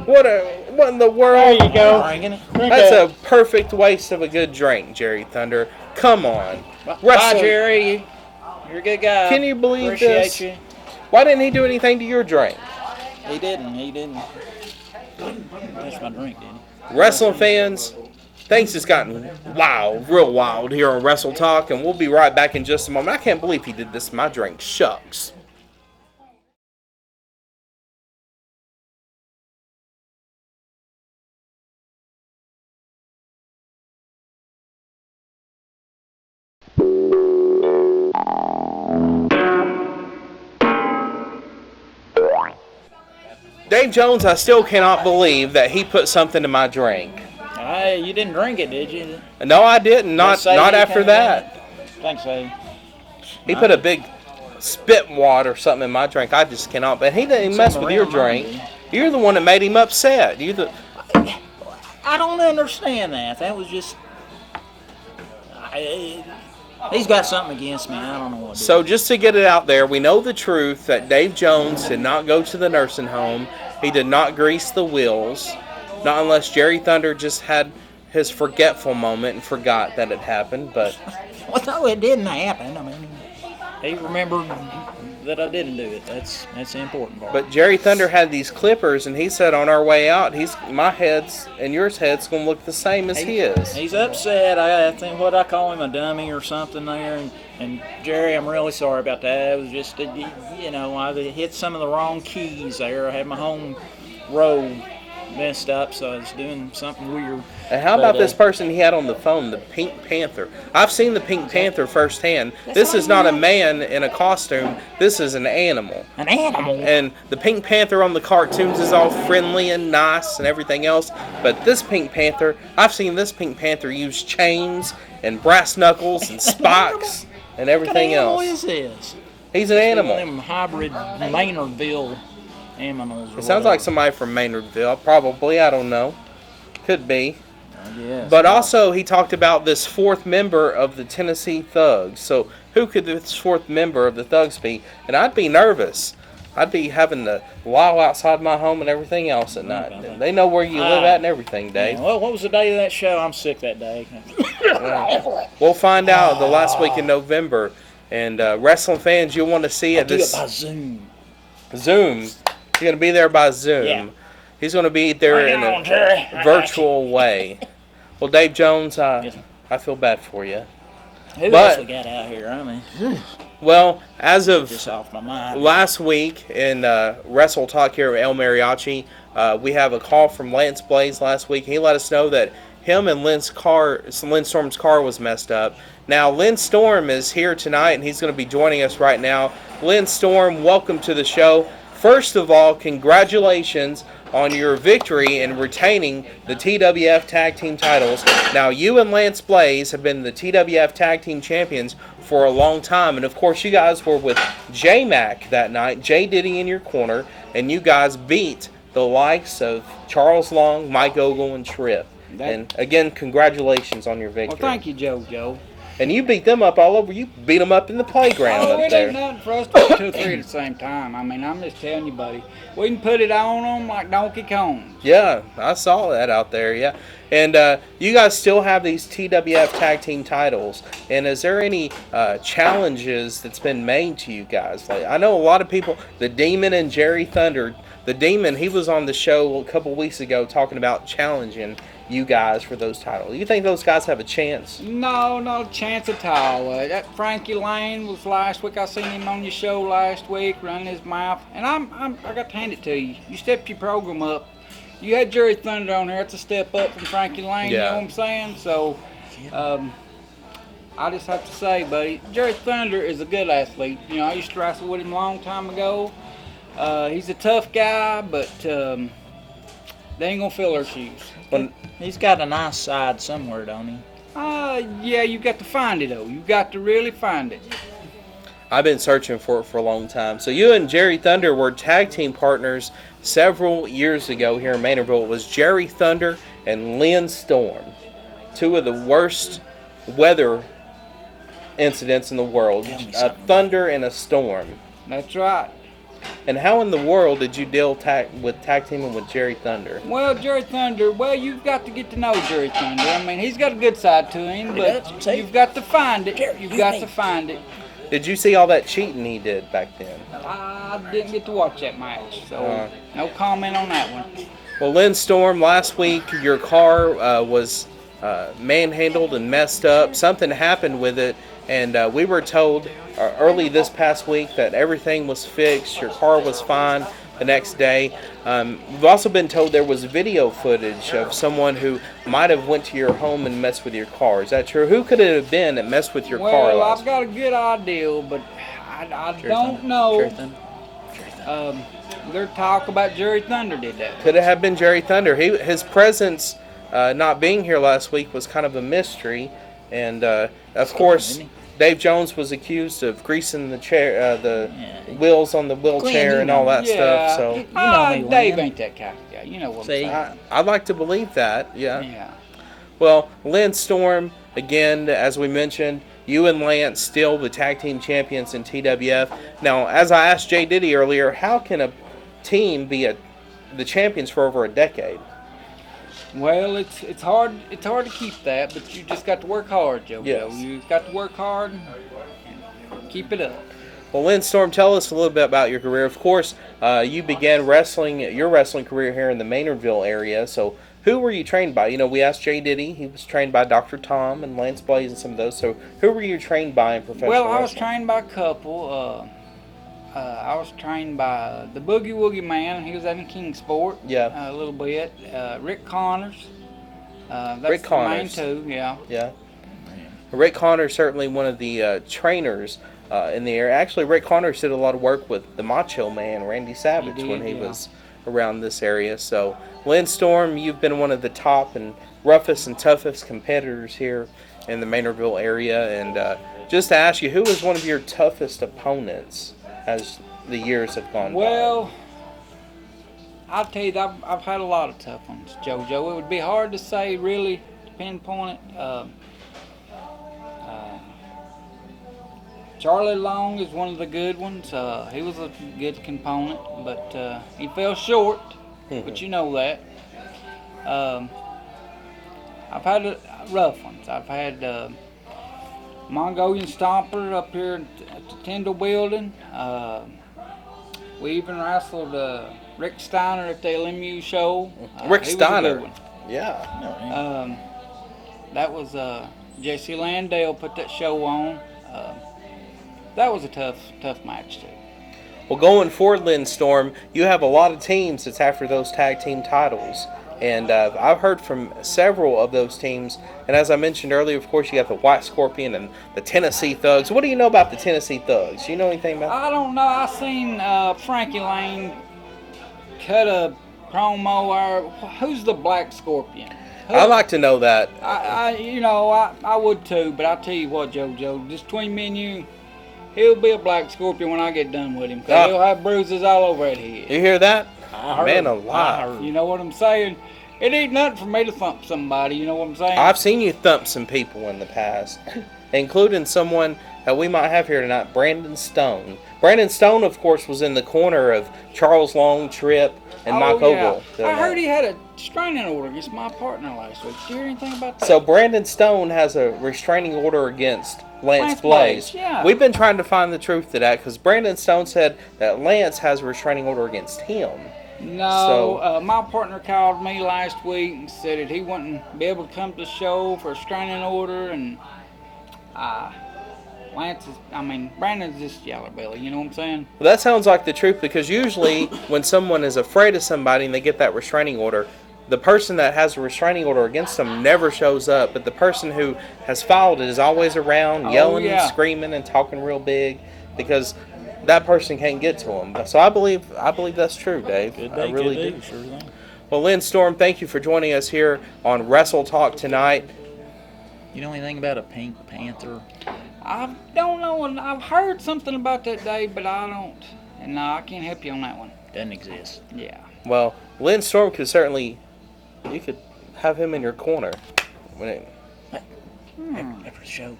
What in the world? There you go. Drinking it. Drink That's up. a perfect waste of a good drink, Jerry Thunder. Come on. Bye, Wrestling- Jerry. You're a good guy. Can you believe Appreciate this? you. Why didn't he do anything to your drink? He didn't. That's my drink, didn't he? Wrestling fans, things has gotten wild, real wild here on Wrestle Talk, and we'll be right back in just a moment. I can't believe he did this to my drink. Shucks. Dave Jones, I still cannot believe that he put something in my drink. You didn't drink it, did you? No, I didn't. Not after that. Thanks, Dave. He put a big spit wad or something in my drink. I just cannot. But he didn't mess with your drink. You're the one that made him upset. I don't understand that. That was just. He's got something against me. I don't know what. So just to get it out there, we know the truth that Dave Jones did not go to the nursing home. He did not grease the wheels. Not unless Jerry Thunder just had his forgetful moment and forgot that it happened. But well, no, it didn't happen. I mean, he remembered that I didn't do it. That's the important part. But Jerry Thunder had these clippers, and he said on our way out, my head's and yours head's gonna look the same as his. He's upset. I think what I call him a dummy or something there. And Jerry, I'm really sorry about that. It was just, I hit some of the wrong keys there. I had my home row messed up, so I was doing something weird. And how about this person he had on the phone, the Pink Panther? I've seen the Pink Panther firsthand. This is not a man in a costume. This is an animal. An animal? And the Pink Panther on the cartoons is all friendly and nice and everything else. But this Pink Panther, I've seen this Pink Panther use chains and brass knuckles and spikes and everything else. What is this? He's an animal. One of them hybrid Maynardville animals. It sounds like somebody from Maynardville. Probably, I don't know. Could be. Yes. But also, he talked about this fourth member of the Tennessee Thugs. So, who could this fourth member of the Thugs be? And I'd be nervous. I'd be having the wow outside my home and everything else at night. They know where you live at and everything, Dave. Yeah, well, what was the day of that show? I'm sick that day. We'll find out the last week in November. And wrestling fans, you'll want to see it. Do it by Zoom. Zoom. He's going to be there by Zoom. Yeah. He's going to be there in a virtual way. Well, Dave Jones, I feel bad for you. Who else we got out here? I mean, well, as of just off my mind. last week in Wrestle Talk here at El Mariachi, we have a call from Lance Blaze last week. He let us know that him and Lynn Storm's car was messed up. Now, Lynn Storm is here tonight, and he's going to be joining us right now. Lynn Storm, welcome to the show. First of all, congratulations on your victory in retaining the TWF Tag Team titles. Now, you and Lance Blaze have been the TWF Tag Team champions for a long time, and of course, you guys were with J-Mac that night, J-Diddy in your corner, and you guys beat the likes of Charles Long, Mike Ogle, and Tripp. And again, congratulations on your victory. Well, thank you, JoJo. And you beat them up all over. You beat them up in the playground Oh, up it there. ain't nothing for us to do 2 or 3 at the same time. I mean, I'm just telling you, buddy. We can put it on them like Donkey Kong. Yeah, I saw that out there, yeah. And you guys still have these TWF Tag Team titles. And is there any challenges that's been made to you guys? Like, I know a lot of people, the Demon and Jerry Thunder. The Demon, he was on the show a couple weeks ago talking about challenging you guys for those titles. You think those guys have a chance? No, not a chance at all. That Frankie Lane was last week. I seen him on your show last week running his mouth. And I got to hand it to you. You stepped your program up. You had Jerry Thunder on here. That's a step up from Frankie Lane, Yeah. you know what I'm saying? So, I just have to say, buddy, Jerry Thunder is a good athlete. You know, I used to wrestle with him a long time ago. He's a tough guy, but they ain't gonna fill our shoes. He's got a nice side somewhere, don't he? Yeah, you got to find it though. You got to really find it. I've been searching for it for a long time. So you and Jerry Thunder were tag team partners several years ago here in Maynardville. It was Jerry Thunder and Lynn Storm. 2 of the worst weather incidents in the world. A thunder and a storm. That's right. And how in the world did you deal with tag teaming with Jerry Thunder? Well, Jerry Thunder, you've got to get to know Jerry Thunder. I mean, he's got a good side to him, but you've got to find it. You've got to find it. Did you see all that cheating he did back then? I didn't get to watch that match, so no comment on that one. Well, Lynn Storm, last week your car was manhandled and messed up. Something happened with it, and we were told early this past week that everything was fixed. Your car was fine the next day. We've also been told there was video footage of someone who might have went to your home and messed with your car. Is that true? Who could it have been that messed with your car Well, last I've got a good idea, but I don't know. There's talk about Jerry Thunder did that. Could it have been Jerry Thunder? His presence not being here last week was kind of a mystery. And, of course, Dave Jones was accused of greasing the chair, the wheels on the wheelchair and all that stuff. So You know me, Dave Lynn. ain't that kind of guy. You know what See? I'm saying? I'd like to believe that, yeah. Yeah. Well, Lynn Storm, again, as we mentioned, you and Lance still the tag team champions in TWF. Now, as I asked J-Diddy earlier, how can a team be the champions for over a decade? Well, it's hard to keep that, but you just got to work hard, JoJo. Yes. You got to work hard and keep it up. Well, Lynn Storm, tell us a little bit about your career. Of course, you began your wrestling career here in the Maynardville area. So, who were you trained by? You know, we asked J-Diddy. He was trained by Dr. Tom and Lance Blaze and some of those. So, who were you trained by in professional Well, I was wrestling? trained by a couple. I was trained by the Boogie Woogie Man. He was in Kingsport. Yeah. A little bit. Rick Connors. That's Rick Connors. the main 2, yeah. Yeah. Rick Connors certainly one of the trainers in the area. Actually, Rick Connors did a lot of work with the Macho Man, Randy Savage, He did, when he yeah. was around this area. So, Lynn Storm, you've been one of the top and roughest and toughest competitors here in the Maynardville area. And just to ask you, who was one of your toughest opponents as the years have gone by? Well, I'll tell you, I've had a lot of tough ones, JoJo. It would be hard to say, really, to pinpoint it. Charlie Long is one of the good ones. He was a good component, but he fell short. But you know that. I've had rough ones. I've had Mongolian Stomper up here at the Tyndall building. We even wrestled Rick Steiner at the LMU show. Rick he was a Steiner. good one. Yeah. That was J.C. Landale put that show on. That was a tough match too. Well, going forward, Lynn Storm, you have a lot of teams that's after those tag team titles. And I've heard from several of those teams. And as I mentioned earlier, of course, you got the White Scorpion and the Tennessee Thugs. What do you know about the Tennessee Thugs? Do you know anything about that? I don't know. I seen Frankie Lane cut a promo. Who's the Black Scorpion? I'd like to know that. I would too. But I tell you what, JoJo, just between me and you, he'll be a Black Scorpion when I get done with him. Because he'll have bruises all over his head. You hear that? I Man heard. alive. You know what I'm saying? It ain't nothing for me to thump somebody. You know what I'm saying? I've seen you thump some people in the past, including someone that we might have here tonight, Brandon Stone. Brandon Stone, of course, was in the corner of Charles Long, Tripp, and Mike Ogle. I heard he had a restraining order against my partner last week. Did you hear anything about that? So Brandon Stone has a restraining order against Lance Blaze. Yeah. We've been trying to find the truth to that because Brandon Stone said that Lance has a restraining order against him. No, my partner called me last week and said that he wouldn't be able to come to the show for a restraining order, and Brandon's just yeller belly, you know what I'm saying? Well, that sounds like the truth because usually when someone is afraid of somebody and they get that restraining order, the person that has a restraining order against them never shows up, but the person who has filed it is always around yelling and screaming and talking real big because that person can't get to them. So I believe that's true, Dave. I really do. Sure thing. Well, Lynn Storm, thank you for joining us here on Wrestle Talk tonight. You know anything about a Pink Panther? I don't know. I've heard something about that, Dave, but I don't. And no, I can't help you on that one. Doesn't exist. Yeah. Well, Lynn Storm could certainly, you could have him in your corner. After the show.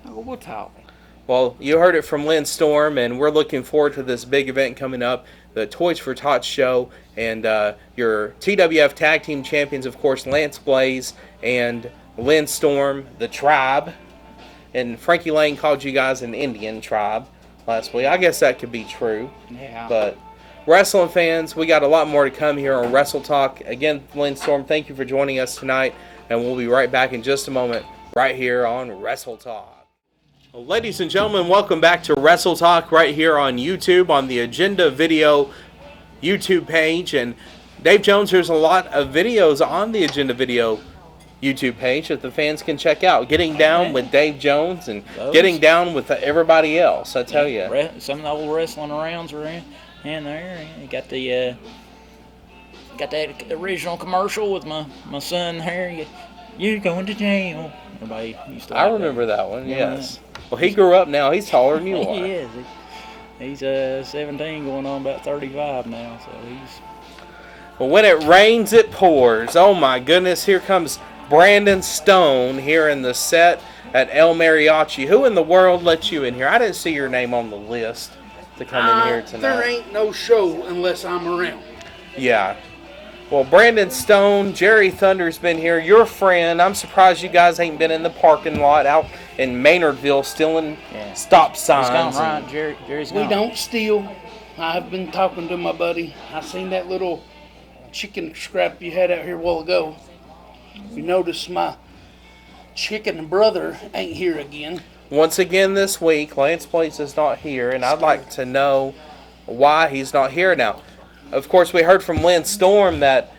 Oh, we'll talk. Well, you heard it from Lynn Storm, and we're looking forward to this big event coming up, the Toys for Tots show, and your TWF Tag Team Champions, of course, Lance Blaze and Lynn Storm, the Tribe. And Frankie Lane called you guys an Indian tribe last week. I guess that could be true. Yeah. But wrestling fans, we got a lot more to come here on Wrestle Talk. Again, Lynn Storm, thank you for joining us tonight, and we'll be right back in just a moment right here on Wrestle Talk. Well, ladies and gentlemen, welcome back to Wrestle Talk right here on YouTube on the Agenda Video YouTube page. And Dave Jones, there's a lot of videos on the Agenda Video YouTube page that the fans can check out. Getting down with Dave Jones and getting down with everybody else, I tell you. Some of the old wrestling arounds are in there. You got that original commercial with my son there. You're going to jail. Everybody used to. I remember that one. Yes. Well, he grew up now. He's taller than you are. He is. He's 17, going on about 35 now. So he's. Well, when it rains, it pours. Oh my goodness! Here comes Brandon Stone here in the set at El Mariachi. Who in the world let you in here? I didn't see your name on the list to come in here tonight. There ain't no show unless I'm around. Yeah. Well, Brandon Stone, Jerry Thunder's been here, your friend. I'm surprised you guys ain't been in the parking lot out in Maynardville stealing stop signs. He's gone, right? Jerry's gone. We don't steal. I've been talking to my buddy. I seen that little chicken scrap you had out here a while ago. You notice my chicken brother ain't here again. Once again this week, Lance Blaze is not here, and I'd like to know why he's not here now. Of course, we heard from Lynn Storm that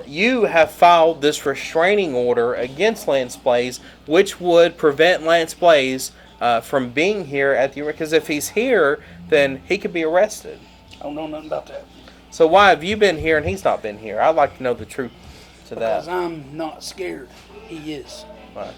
you have filed this restraining order against Lance Blaze, which would prevent Lance Blaze from being here at the... Because if he's here, then he could be arrested. I don't know nothing about that. So why have you been here and he's not been here? I'd like to know the truth to that. Because I'm not scared. He is. Right.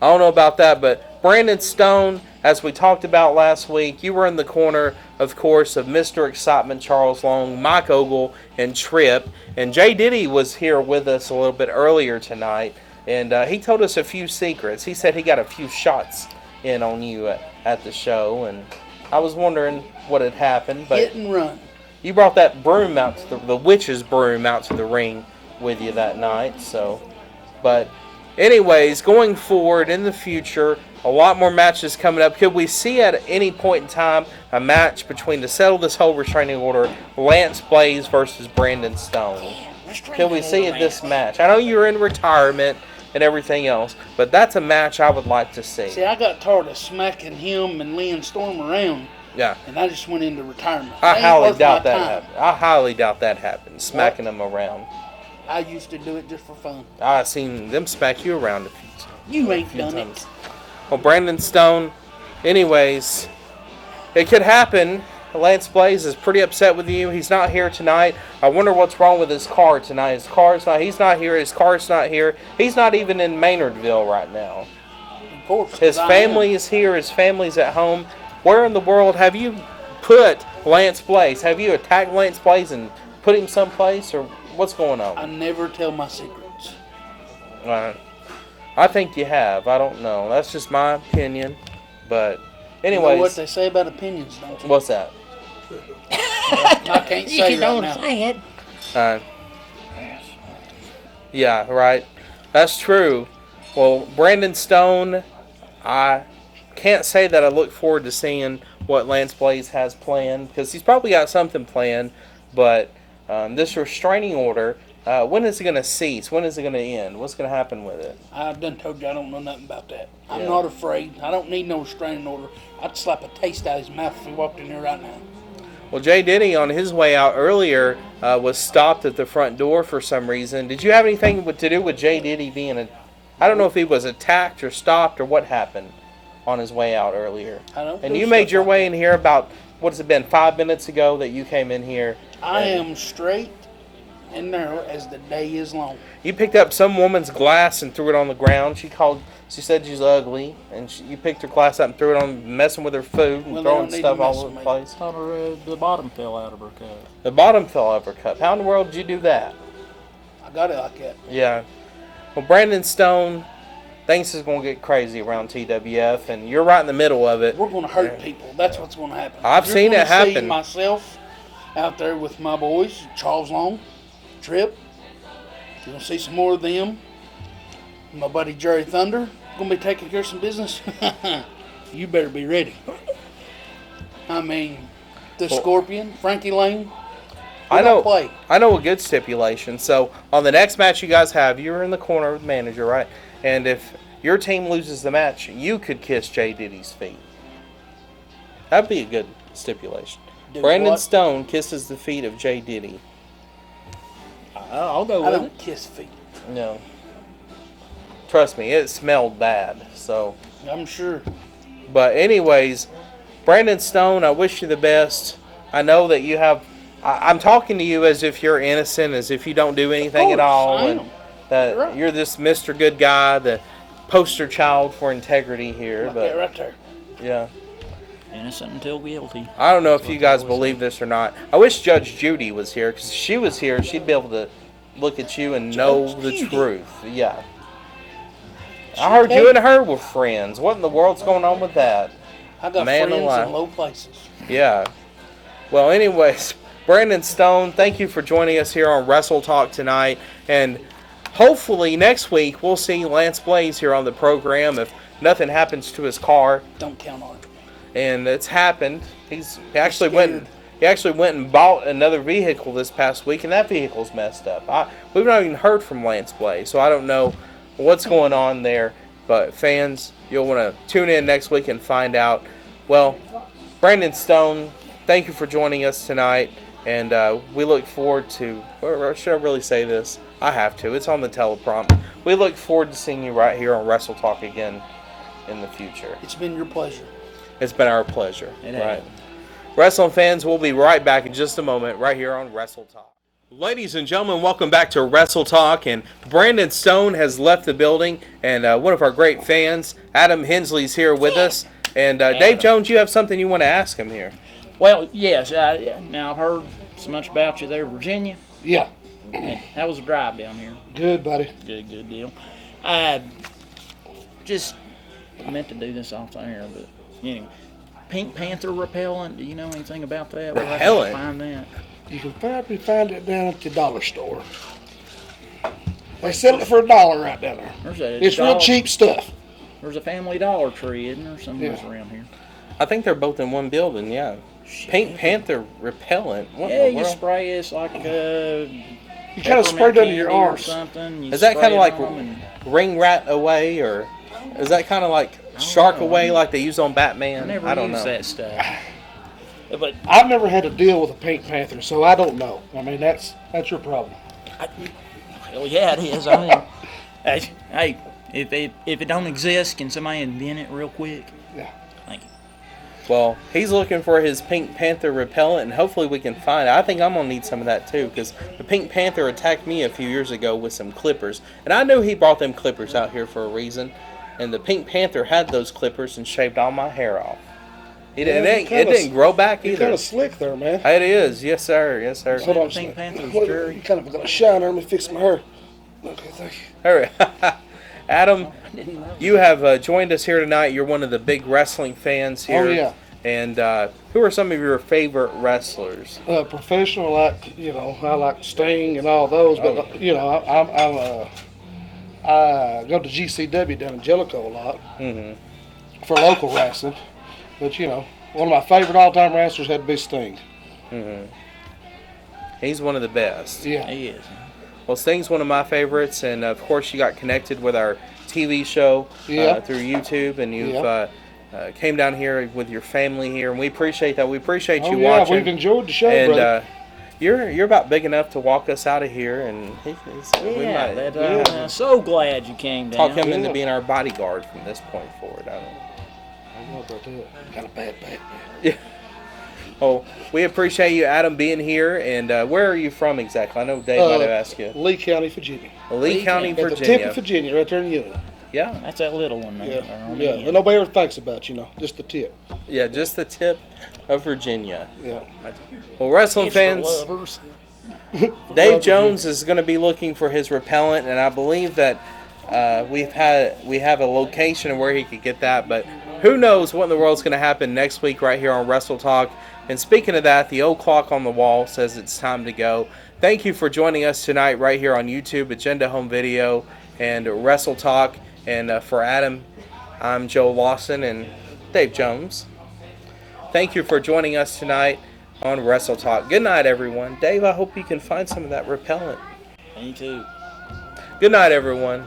I don't know about that, but Brandon Stone, as we talked about last week, you were in the corner, of course, of Mr. Excitement, Charles Long, Mike Ogle, and Tripp. And J-Diddy was here with us a little bit earlier tonight, and he told us a few secrets. He said he got a few shots in on you at the show, and I was wondering what had happened. But Hit and run. you brought that broom out to the witch's broom out to the ring with you that night. So, but anyways, going forward in the future, a lot more matches coming up. Could we see at any point in time a match between, to settle this whole restraining order, Lance Blaze versus Brandon Stone? Can we see this match? I know you're in retirement and everything else, but that's a match I would like to see. See, I got tired of smacking him and Lynn Storm around, Yeah. and I just went into retirement. I Ain't highly worth doubt my that time. happened. I highly doubt that happened, smacking them around. I used to do it just for fun. I seen them smack you around a You ain't few done times. it. Well, Brandon Stone, anyways, it could happen. Lance Blaze is pretty upset with you. He's not here tonight. I wonder what's wrong with his car tonight. His car's not. He's not here. His car's not here. He's not even in Maynardville right now. Of course. 'cause His I family am. is here. His family's at home. Where in the world have you put Lance Blaze? Have you attacked Lance Blaze and put him someplace, or what's going I on? never tell my secrets. I think you have. I don't know. That's just my opinion. But You know what anyways, they say about opinions, don't you? what's that? I can't say right now. say it. Yeah, right. That's true. Well, Brandon Stone, I can't say that I look forward to seeing what Lance Blaze has planned, because he's probably got something planned, but this restraining order, when is it going to cease? When is it going to end? What's going to happen with it? I done told you I don't know nothing about that. I'm Yeah. not afraid. I don't need no restraining order. I'd slap a taste out of his mouth if he walked in here right now. Well, J-Diddy, on his way out earlier, was stopped at the front door for some reason. Did you have anything to do with J-Diddy being I don't know if he was attacked or stopped or what happened on his way out earlier. I don't And do you made stuff your like way that. in here about, what has it been, 5 minutes ago that you came in here. I am straight and narrow as the day is long. You picked up some woman's glass and threw it on the ground. She said she's ugly, and you picked her glass up and threw it on, messing with her food and Well, they throwing don't need stuff to all mess over with the me. place. Thought the bottom fell out of her cup. The bottom fell out of her cup. How in the world did you do that? I got it like that. Yeah. Well, Brandon Stone, things is going to get crazy around TWF, and you're right in the middle of it. We're going to hurt people. That's what's going to happen. I've You're seen gonna it happen. See myself out there with my boys, Charles Long, Trip. You're going to see some more of them. My buddy Jerry Thunder going to be taking care of some business. You better be ready. I mean, the Scorpion, Frankie Lane. I know. Play. I know a good stipulation. So on the next match you guys have, you're in the corner with the manager, right? And if your team loses the match, you could kiss J-Diddy's feet. That'd be a good stipulation. Do Brandon what? Stone kisses the feet of J-Diddy. I'll go I with don't it. kiss feet. No. Trust me, it smelled bad. So, I'm sure. but anyways, Brandon Stone, I wish you the best. I know that you have. I'm talking to you as if you're innocent, as if you don't do anything at course, all, I and am. that Right. you're this Mr. Good Guy, the poster child for integrity here. Like But that right there. yeah, Innocent until guilty. I don't know if you guys believe this or not. I wish Judge Judy was here, because if she was here, she'd be able to look at you and know Judge the Judy. truth. Yeah. I heard you and her were friends. What in the world's going on with that? I got Man friends alive. in low places. Yeah. Well, anyways, Brandon Stone, thank you for joining us here on Wrestle Talk tonight. And hopefully next week we'll see Lance Blaze here on the program if nothing happens to his car. Don't count on it. And it's happened. He actually went and bought another vehicle this past week, and that vehicle's messed up. We've not even heard from Lance Blaze, so I don't know what's going on there. But fans, you'll want to tune in next week and find out. Well, Brandon Stone, thank you for joining us tonight, and we look forward to, or should I really say this? I have to. It's on the teleprompter. We look forward to seeing you right here on Wrestle Talk again in the future. It's been your pleasure. It's been our pleasure. It Right. has. Wrestling fans, we'll be right back in just a moment right here on Wrestle Talk. Ladies and gentlemen, welcome back to Wrestle Talk. And Brandon Stone has left the building, and one of our great fans, Adam Hensley, is here with us. And Dave Jones, you have something you want to ask him here. Well, yes. Now I've heard so much about you there, Virginia. Yeah. And how was the drive down here? Good, buddy. Good deal. Just meant to do this off the air, but anyway. Pink Panther repellent. Do you know anything about that? Where I can Repellent? find that? You can probably find it down at the dollar store. They sell it for $1 right down there. It's real cheap stuff. There's a Family Dollar Tree, isn't there, somewhere Yeah. around here? I think they're both in one building, yeah. Pink Panther repellent. What Yeah, in the you world? spray it. It's like You kind of spray it under your or arms. something. You Is that spray kind of it like on 'em and- ring rat away, or is that kind of like shark know. away like they use on Batman? I never I don't used know. that stuff. But I've never had to deal with a Pink Panther, so I don't know. I mean, that's your problem. well, yeah, it is. I mean, hey, if it don't exist, can somebody invent it real quick? Yeah. Thank you. Well, he's looking for his Pink Panther repellent, and hopefully we can find it. I think I'm going to need some of that too, because the Pink Panther attacked me a few years ago with some clippers. And I knew he brought them clippers out here for a reason. And the Pink Panther had those clippers and shaved all my hair off. It didn't grow back You're either. kind of slick there, man. It is, yes sir, yes sir. Hold on a Pink second. Panther's What- Jerry. You kind of got a shine on me, fix my hair. Okay, thank you. All right. Adam, you have joined us here tonight. You're one of the big wrestling fans here. Oh, yeah. And who are some of your favorite wrestlers? Professional, I like Sting and all those, but I go to GCW down in Jellicoe a lot for local wrestling. But one of my favorite all-time wrestlers had to be Sting. He's one of the best. Yeah, He is. Well, Sting's one of my favorites, and of course you got connected with our TV show Yeah. through YouTube, and you've Yeah. came down here with your family here, and we appreciate that. We appreciate you yeah, watching. we've enjoyed the show, And brother. you're about big enough to walk us out of here, and we Yeah, might I'm so glad you came down. talk him into Yeah. being our bodyguard from this point forward. I don't know. I don't know about that. Got a bad back, man. Yeah. Oh, we appreciate you, Adam, being here. And where are you from exactly? I know Dave might have asked you. Lee County, Virginia. Lee County, At the tip Virginia. of Virginia, right there in Union. Yeah, That's that little one there. Yeah, and nobody ever thinks about, just the tip. yeah, just the tip of Virginia. Yeah. Well, wrestling It's for fans, lovers. Dave Jones is going to be looking for his repellent, and I believe that we have a location where he could get that. But who knows what in the world's going to happen next week right here on Wrestle Talk. And speaking of that, the old clock on the wall says it's time to go. Thank you for joining us tonight right here on YouTube, Agenda Home Video, and Wrestle Talk. And for Adam, I'm Joe Lawson and Dave Jones. Thank you for joining us tonight on Wrestle Talk. Good night, everyone. Dave, I hope you can find some of that repellent. Me too. Good night, everyone.